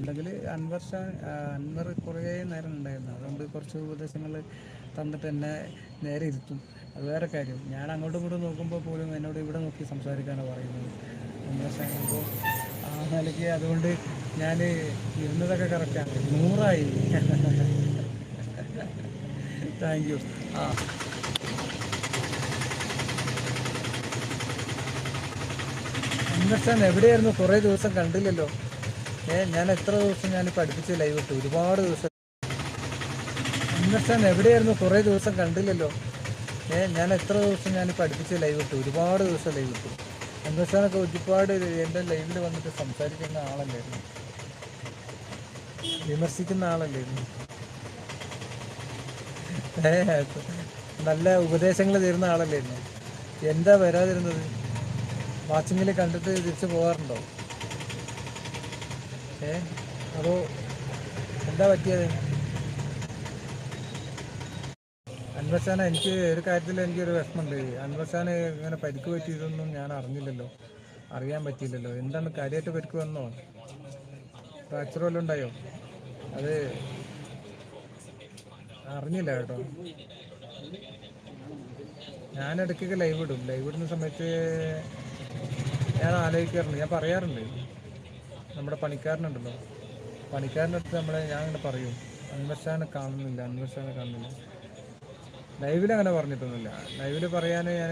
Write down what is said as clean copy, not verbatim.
ഉണ്ടെങ്കിൽ അൻവർ കുറേ നേരം ഉണ്ടായിരുന്നു. അതുകൊണ്ട് കുറച്ച് ഉപദേശങ്ങൾ തന്നിട്ട് എന്നെ നേരെ ഇരുത്തും. അത് വേറെ കാര്യം. ഞാൻ അങ്ങോട്ടും ഇങ്ങോട്ടും നോക്കുമ്പോൾ പോലും എന്നോട് ഇവിടെ നോക്കി സംസാരിക്കാനാണ് പറയുന്നത്. അപ്പോൾ ആ നിലയ്ക്ക് അതുകൊണ്ട് ഞാൻ ഇരുന്നതൊക്കെ കറക്റ്റാണ്. 100ആയി. Thank you. ആ അന്വേഷണം എവിടെയായിരുന്നു? കുറേ ദിവസം കണ്ടില്ലല്ലോ. ഞാൻ എത്ര ദിവസം ഞാൻ പഠിപ്പിച്ച് ലൈവ് ഇട്ടു, ഒരുപാട് ദിവസം. അന്വേഷണം എവിടെയായിരുന്നു? കുറേ ദിവസം കണ്ടില്ലല്ലോ. ഞാൻ എത്ര ദിവസം ഞാൻ പഠിപ്പിച്ച് ലൈവ് ഇട്ടു, ഒരുപാട് ദിവസം ലൈവ് ഇട്ടു. അന്വേഷണമൊക്കെ ഒരുപാട് എൻ്റെ ലൈവിൽ വന്നിട്ട് സംസാരിക്കുന്ന ആളല്ലായിരുന്നു, വിമർശിക്കുന്ന ആളല്ലായിരുന്നു. നല്ല ഉപദേശങ്ങൾ തരുന്ന ആളല്ലായിരുന്നു. എന്താ വരാതിരുന്നത്? വാച്ചിങ്ങിൽ കണ്ടിട്ട് തിരിച്ചു പോകാറുണ്ടോ? അതോ എന്താ പറ്റിയത്? അൻവർഷാന, എനിക്ക് ഒരു കാര്യത്തിൽ എനിക്കൊരു വിഷമമുണ്ട്. അൻവർഷാന് ഇങ്ങനെ പരിക്ക് പറ്റിയതൊന്നും ഞാൻ അറിഞ്ഞില്ലല്ലോ, അറിയാൻ പറ്റിയില്ലല്ലോ. എന്താണ് കാര്യമായിട്ട് പരിക്ക് വന്നോ? ഫ്രാക്ചർ വല്ലതും ഉണ്ടായോ? അത് അറിഞ്ഞില്ല കേട്ടോ. ഞാൻ ഇടയ്ക്കൊക്കെ ലൈവ് ഇടും. ലൈവ് ഇടുന്ന സമയത്ത് ഞാൻ ആലോചിക്കാറുണ്ട്, ഞാൻ പറയാറുണ്ട്. നമ്മുടെ പണിക്കാരനുണ്ടല്ലോ, പണിക്കാരൻ്റെ അടുത്ത് ഞാൻ അങ്ങനെ പറയും, അൻവർഷാനെ കാണുന്നില്ല, അൻവർഷാനെ കാണുന്നില്ല. ലൈവിൽ അങ്ങനെ പറഞ്ഞിട്ടൊന്നുമില്ല. ലൈവിൽ പറയാൻ ഞാൻ